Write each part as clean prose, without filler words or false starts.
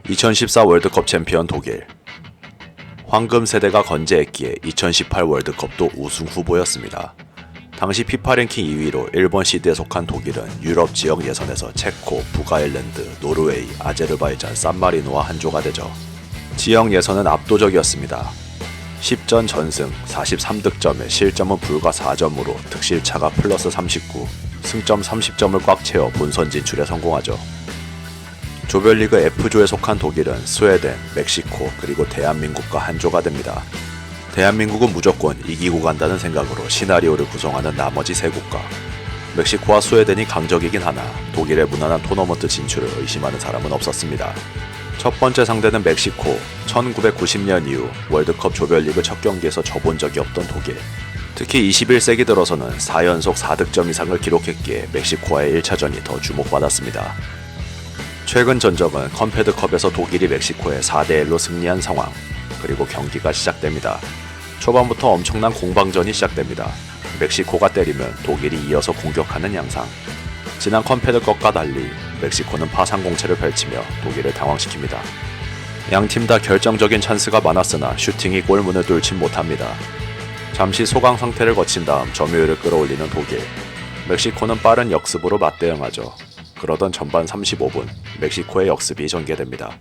2014 월드컵 챔피언 독일. 황금 세대가 건재했기에 2018 월드컵도 우승 후보였습니다. 당시 피파 랭킹 2위로 일본 시드에 속한 독일은 유럽 지역 예선에서 체코, 북아일랜드, 노르웨이, 아제르바이잔, 산마리노와 한조가 되죠. 지역 예선은 압도적이었습니다. 10전 전승, 43득점에 실점은 불과 4점으로 득실차가 플러스 39, 승점 30점을 꽉 채워 본선 진출에 성공하죠. 조별리그 F조에 속한 독일은 스웨덴, 멕시코, 그리고 대한민국과 한조가 됩니다. 대한민국은 무조건 이기고 간다는 생각으로 시나리오를 구성하는 나머지 세 국가. 멕시코와 스웨덴이 강적이긴 하나 독일의 무난한 토너먼트 진출을 의심하는 사람은 없었습니다. 첫 번째 상대는 멕시코. 1990년 이후 월드컵 조별리그 첫 경기에서 져본 적이 없던 독일. 특히 21세기 들어서는 4연속 4득점 이상을 기록했기에 멕시코와의 1차전이 더 주목받았습니다. 최근 전적은 컨페드컵에서 독일이 멕시코에 4대1로 승리한 상황. 그리고 경기가 시작됩니다. 초반부터 엄청난 공방전이 시작됩니다. 멕시코가 때리면 독일이 이어서 공격하는 양상. 지난 컨페드컵과 달리 멕시코는 파상공채를 펼치며 독일을 당황시킵니다. 양팀 다 결정적인 찬스가 많았으나 슈팅이 골문을 뚫지 못합니다. 잠시 소강 상태를 거친 다음 점유율을 끌어올리는 독일. 멕시코는 빠른 역습으로 맞대응하죠. 그러던 전반 35분 멕시코의 역습이 전개됩니다.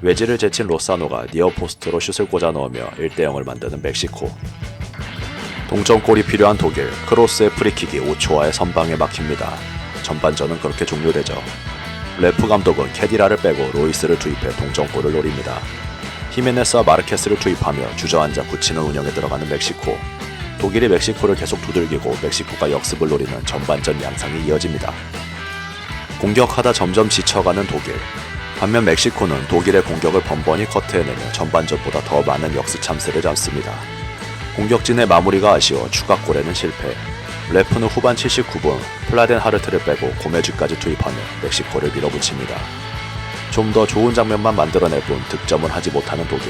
외지를 제친 로사노가 니어포스트로 슛을 꽂아 넣으며 1대0을 만드는 멕시코. 동점골이 필요한 독일. 크로스의 프리킥이 오초아의 선방에 막힙니다. 전반전은 그렇게 종료되죠. 레프 감독은 캐디라를 빼고 로이스를 투입해 동점골을 노립니다. 히메네스와 마르케스를 투입하며 주저앉아 굳히는 운영에 들어가는 멕시코. 독일이 멕시코를 계속 두들기고 멕시코가 역습을 노리는 전반전 양상이 이어집니다. 공격하다 점점 지쳐가는 독일. 반면 멕시코는 독일의 공격을 번번이 커트해내며 전반전보다 더 많은 역습 찬스를 잡습니다. 공격진의 마무리가 아쉬워 추가골에는 실패. 레프는 후반 79분 플라덴 하르트를 빼고 고메즈까지 투입하며 멕시코를 밀어붙입니다. 좀 더 좋은 장면만 만들어낼 뿐 득점을 하지 못하는 독일.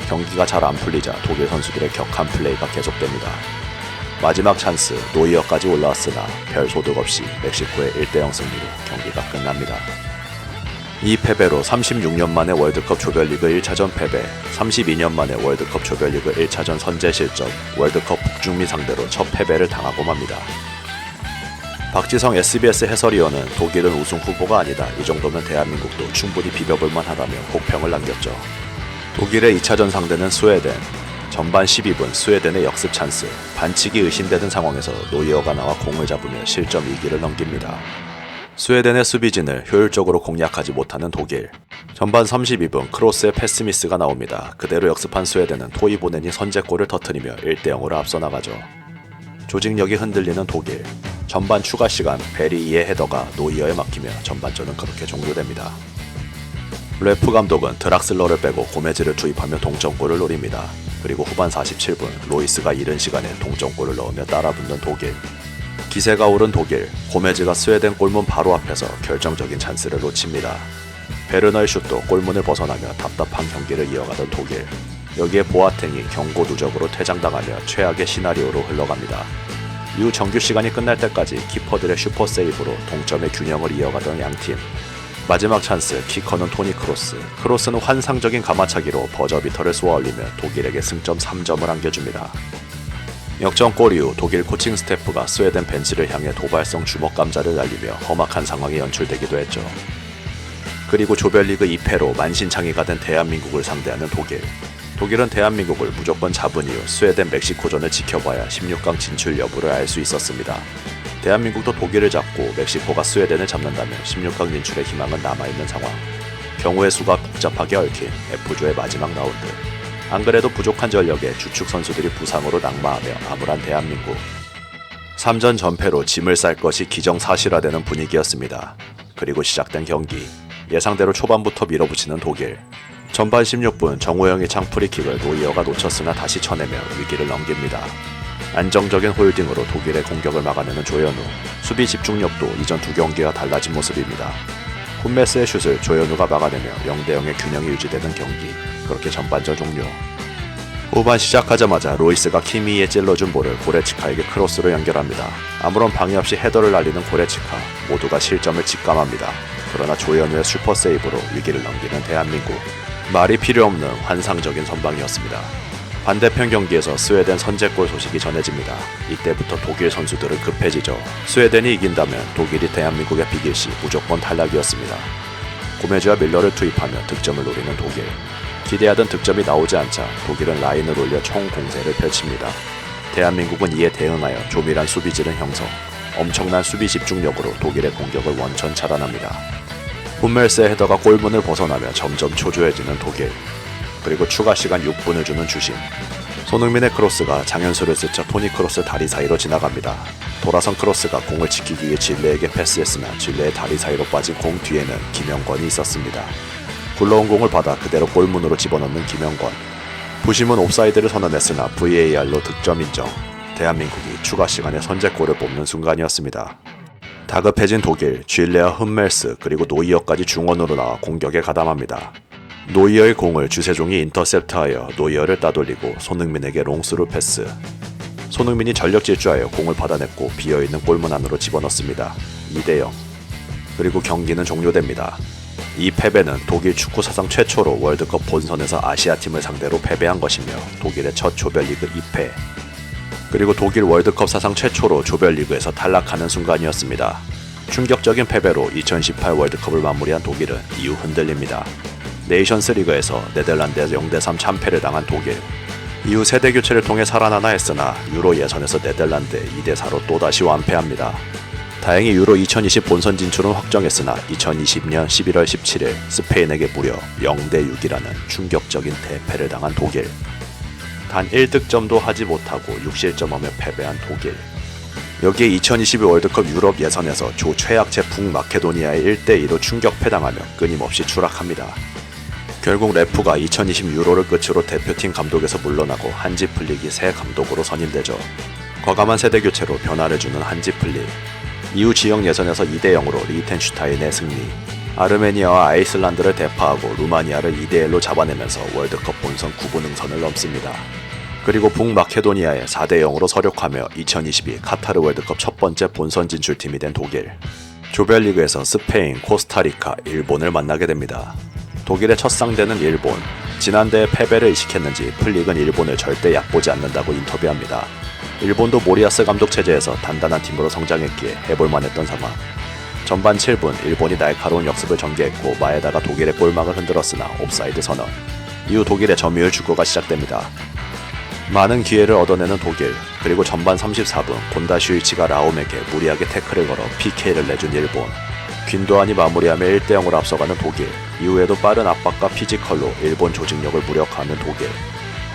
경기가 잘 안 풀리자 독일 선수들의 격한 플레이가 계속됩니다. 마지막 찬스 노이어까지 올라왔으나 별 소득 없이 멕시코의 1대0 승리로 경기가 끝납니다. 이 패배로 36년 만에 월드컵 조별리그 1차전 패배, 32년 만에 월드컵 조별리그 1차전 선제 실점, 월드컵 북중미 상대로 첫 패배를 당하고 맙니다. 박지성 SBS 해설위원은 독일은 우승 후보가 아니다. 이 정도면 대한민국도 충분히 비벼볼만 하다며 혹평을 남겼죠. 독일의 2차전 상대는 스웨덴. 전반 12분 스웨덴의 역습 찬스, 반칙이 의심되는 상황에서 노이어가 나와 공을 잡으며 실점 위기를 넘깁니다. 스웨덴의 수비진을 효율적으로 공략하지 못하는 독일. 전반 32분 크로스의 패스 미스가 나옵니다. 그대로 역습한 스웨덴은 토이보넨이 선제골을 터뜨리며 1대0으로 앞서 나가죠. 조직력이 흔들리는 독일. 전반 추가 시간 베리이의 헤더가 노이어에 막히며 전반전은 그렇게 종료됩니다. 레프 감독은 드락슬러를 빼고 고메즈를 투입하며 동점골을 노립니다. 그리고 후반 47분 로이스가 이른 시간에 동점골을 넣으며 따라붙는 독일. 기세가 오른 독일. 고메즈가 스웨덴 골문 바로 앞에서 결정적인 찬스를 놓칩니다. 베르너의 슛도 골문을 벗어나며 답답한 경기를 이어가던 독일. 여기에 보아탱이 경고 누적으로 퇴장당하며 최악의 시나리오로 흘러갑니다. 이후 정규 시간이 끝날 때까지 키퍼들의 슈퍼 세이브로 동점의 균형을 이어가던 양팀. 마지막 찬스 키커는 토니 크로스. 크로스는 환상적인 가마차기로 버저비터를 쏘아올리며 독일에게 승점 3점을 안겨줍니다. 역전골 이후 독일 코칭 스태프가 스웨덴 벤치를 향해 도발성 주먹 감자를 날리며 험악한 상황이 연출되기도 했죠. 그리고 조별리그 2패로 만신창이가 된 대한민국을 상대하는 독일. 독일은 대한민국을 무조건 잡은 이후 스웨덴 멕시코전을 지켜봐야 16강 진출 여부를 알 수 있었습니다. 대한민국도 독일을 잡고 멕시코가 스웨덴을 잡는다면 16강 진출의 희망은 남아있는 상황. 경우의 수가 복잡하게 얽힌 F조의 마지막 라운드. 안 그래도 부족한 전력에 주축 선수들이 부상으로 낙마하며 암울한 대한민국. 3전 전패로 짐을 쌀 것이 기정사실화되는 분위기였습니다. 그리고 시작된 경기. 예상대로 초반부터 밀어붙이는 독일. 전반 16분 정호영의 창프리킥을 노이어가 놓쳤으나 다시 쳐내며 위기를 넘깁니다. 안정적인 홀딩으로 독일의 공격을 막아내는 조현우. 수비 집중력도 이전 두 경기와 달라진 모습입니다. 훈메스의 슛을 조현우가 막아내며 0대0의 균형이 유지되는 경기. 그렇게 전반전 종료. 후반 시작하자마자 로이스가 키미에 찔러준 볼을 고레츠카에게 크로스로 연결합니다. 아무런 방해 없이 헤더를 날리는 고레츠카, 모두가 실점을 직감합니다. 그러나 조현우의 슈퍼세이브로 위기를 넘기는 대한민국. 말이 필요 없는 환상적인 선방이었습니다. 반대편 경기에서 스웨덴 선제골 소식이 전해집니다. 이때부터 독일 선수들은 급해지죠. 스웨덴이 이긴다면 독일이 대한민국에 비길 시 무조건 탈락이었습니다. 고메즈와 밀러를 투입하며 득점을 노리는 독일. 기대하던 득점이 나오지 않자 독일은 라인을 올려 총공세를 펼칩니다. 대한민국은 이에 대응하여 조밀한 수비질은 형성. 엄청난 수비 집중력으로 독일의 공격을 원천 차단합니다. 훈멜스의 헤더가 골문을 벗어나며 점점 초조해지는 독일. 그리고 추가 시간 6분을 주는 주심. 손흥민의 크로스가 장현수를 스쳐 토니 크로스 다리 사이로 지나갑니다. 돌아선 크로스가 공을 지키기 위해 질레에게 패스했으나 질레의 다리 사이로 빠진 공 뒤에는 김영권이 있었습니다. 굴러온 공을 받아 그대로 골문으로 집어넣는 김영권. 부심은 옵사이드를 선언했으나 VAR로 득점 인정. 대한민국이 추가 시간에 선제골을 뽑는 순간이었습니다. 다급해진 독일, 쥘레와 흠멜스 그리고 노이어까지 중원으로 나와 공격에 가담합니다. 노이어의 공을 주세종이 인터셉트하여 노이어를 따돌리고 손흥민에게 롱스루 패스. 손흥민이 전력 질주하여 공을 받아냈고 비어있는 골문 안으로 집어넣습니다. 2대0. 그리고 경기는 종료됩니다. 이 패배는 독일 축구 사상 최초로 월드컵 본선에서 아시아팀을 상대로 패배한 것이며 독일의 첫 조별리그 2패. 그리고 독일 월드컵 사상 최초로 조별리그에서 탈락하는 순간이었습니다. 충격적인 패배로 2018 월드컵을 마무리한 독일은 이후 흔들립니다. 네이션스 리그에서 네덜란드에 0대3 참패를 당한 독일. 이후 세대 교체를 통해 살아나나 했으나 유로 예선에서 네덜란드에 2대4로 또다시 완패합니다. 다행히 유로 2020 본선 진출은 확정했으나 2020년 11월 17일 스페인에게 무려 0대6이라는 충격적인 대패를 당한 독일. 단 1득점도 하지 못하고 6실점하며 패배한 독일. 여기에 2022 월드컵 유럽 예선에서 조 최약체 북마케도니아의 1대2로 충격 패당하며 끊임없이 추락합니다. 결국 레프가 2020 유로를 끝으로 대표팀 감독에서 물러나고 한지 플릭이 새 감독으로 선임되죠. 과감한 세대 교체로 변화를 주는 한지 플릭. 이후 지역 예선에서 2대0으로 리텐슈타인의 승리. 아르메니아와 아이슬란드를 대파하고 루마니아를 2대1로 잡아내면서 월드컵 본선 9분 응선을 넘습니다. 그리고 북마케도니아에 4대0으로 서력하며 2022 카타르 월드컵 첫 번째 본선 진출팀이 된 독일. 조별리그에서 스페인, 코스타리카, 일본을 만나게 됩니다. 독일의 첫 상대는 일본. 지난 대회 패배를 의식했는지 플릭은 일본을 절대 얕보지 않는다고 인터뷰합니다. 일본도 모리아스 감독 체제에서 단단한 팀으로 성장했기에 해볼만 했던 상황. 전반 7분 일본이 날카로운 역습을 전개했고 마에다가 독일의 골망을 흔들었으나 옵사이드 선언. 이후 독일의 점유율 축구가 시작됩니다. 많은 기회를 얻어내는 독일. 그리고 전반 34분 곤다 슈이치가 라움에게 무리하게 태클을 걸어 PK를 내준 일본. 균도안이 마무리하며 1대0으로 앞서가는 독일. 이후에도 빠른 압박과 피지컬로 일본 조직력을 무력화하는 독일.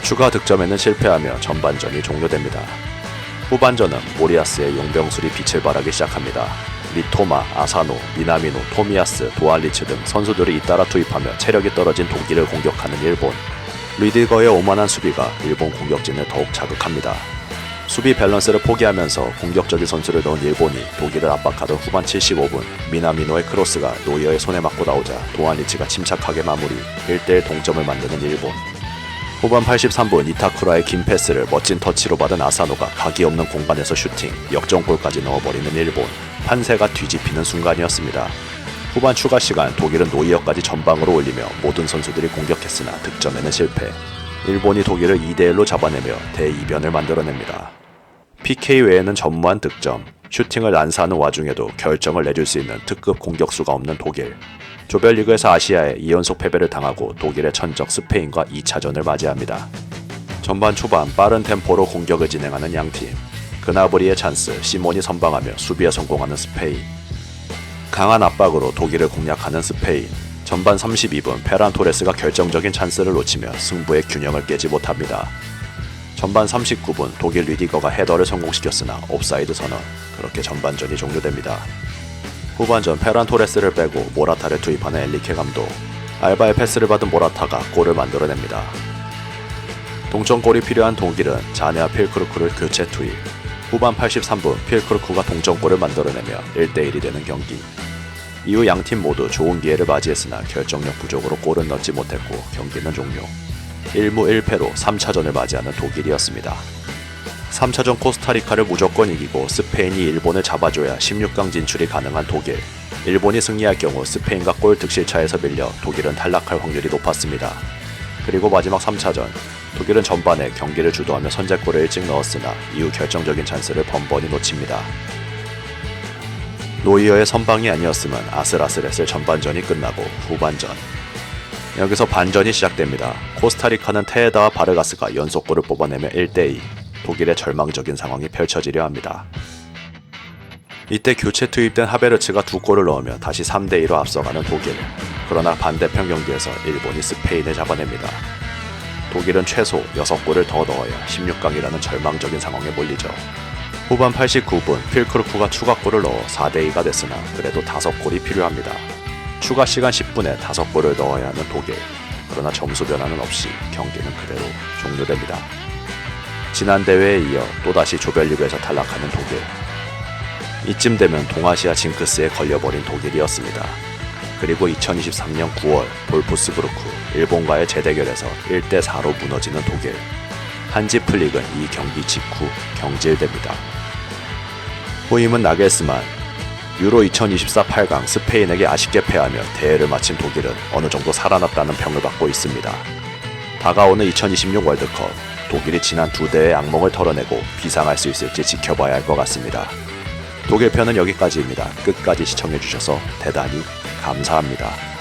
추가 득점에는 실패하며 전반전이 종료됩니다. 후반전은 모리아스의 용병술이 빛을 발하기 시작합니다. 미토마, 아사노, 미나미노, 토미야스, 도알리츠 등 선수들이 잇따라 투입하며 체력이 떨어진 독일을 공격하는 일본. 리디거의 오만한 수비가 일본 공격진을 더욱 자극합니다. 수비 밸런스를 포기하면서 공격적인 선수를 넣은 일본이 독일을 압박하던 후반 75분 미나미노의 크로스가 노이어의 손에 맞고 나오자 도안리치가 침착하게 마무리. 1대1 동점을 만드는 일본. 후반 83분 이타쿠라의 긴 패스를 멋진 터치로 받은 아사노가 각이 없는 공간에서 슈팅, 역전골까지 넣어버리는 일본. 판세가 뒤집히는 순간이었습니다. 후반 추가 시간 독일은 노이어까지 전방으로 올리며 모든 선수들이 공격했으나 득점에는 실패. 일본이 독일을 2대1로 잡아내며 대이변을 만들어냅니다. PK 외에는 전무한 득점, 슈팅을 난사하는 와중에도 결정을 내줄 수 있는 특급 공격수가 없는 독일. 조별리그에서 아시아에 2연속 패배를 당하고 독일의 천적 스페인과 2차전을 맞이합니다. 전반 초반 빠른 템포로 공격을 진행하는 양팀. 그나브리의 찬스, 시몬이 선방하며 수비에 성공하는 스페인. 강한 압박으로 독일을 공략하는 스페인. 전반 32분 페란 토레스가 결정적인 찬스를 놓치며 승부의 균형을 깨지 못합니다. 전반 39분 독일 리디거가 헤더를 성공시켰으나 옵사이드 선언. 그렇게 전반전이 종료됩니다. 후반전 페란 토레스를 빼고 모라타를 투입하는 엔리케 감독. 알바의 패스를 받은 모라타가 골을 만들어냅니다. 동점골이 필요한 독일은 자네와 필크루크를 교체 투입. 후반 83분 필크루크가 동점골을 만들어내며 1대1이 되는 경기. 이후 양팀 모두 좋은 기회를 맞이했으나 결정력 부족으로 골은 넣지 못했고 경기는 종료. 1무 1패로 3차전을 맞이하는 독일이었습니다. 3차전 코스타리카를 무조건 이기고 스페인이 일본을 잡아줘야 16강 진출이 가능한 독일. 일본이 승리할 경우 스페인과 골 득실차에서 밀려 독일은 탈락할 확률이 높았습니다. 그리고 마지막 3차전, 독일은 전반에 경기를 주도하며 선제골을 일찍 넣었으나 이후 결정적인 찬스를 번번이 놓칩니다. 노이어의 선방이 아니었으면 아슬아슬했을 전반전이 끝나고 후반전. 여기서 반전이 시작됩니다. 코스타리카는 테에다와 바르가스가 연속골을 뽑아내며 1대2. 독일의 절망적인 상황이 펼쳐지려 합니다. 이때 교체 투입된 하베르츠가 2골을 넣으며 다시 3대2로 앞서가는 독일. 그러나 반대편 경기에서 일본이 스페인을 잡아냅니다. 독일은 최소 6골을 더 넣어야 16강이라는 절망적인 상황에 몰리죠. 후반 89분 필크루프가 추가골을 넣어 4대2가 됐으나 그래도 5골이 필요합니다. 추가 시간 10분에 5골을 넣어야 하는 독일. 그러나 점수 변화는 없이 경기는 그대로 종료됩니다. 지난 대회에 이어 또다시 조별리그에서 탈락하는 독일. 이쯤 되면 동아시아 징크스에 걸려버린 독일이었습니다. 그리고 2023년 9월 볼프스부르크 일본과의 재대결에서 1대4로 무너지는 독일. 한지 플릭은 이 경기 직후 경질됩니다. 후임은 나겔스만. 유로 2024 8강 스페인에게 아쉽게 패하며 대회를 마친 독일은 어느 정도 살아났다는 평을 받고 있습니다. 다가오는 2026 월드컵, 독일이 지난 2대의 악몽을 털어내고 비상할 수 있을지 지켜봐야 할 것 같습니다. 독일 편은 여기까지입니다. 끝까지 시청해주셔서 대단히 감사합니다.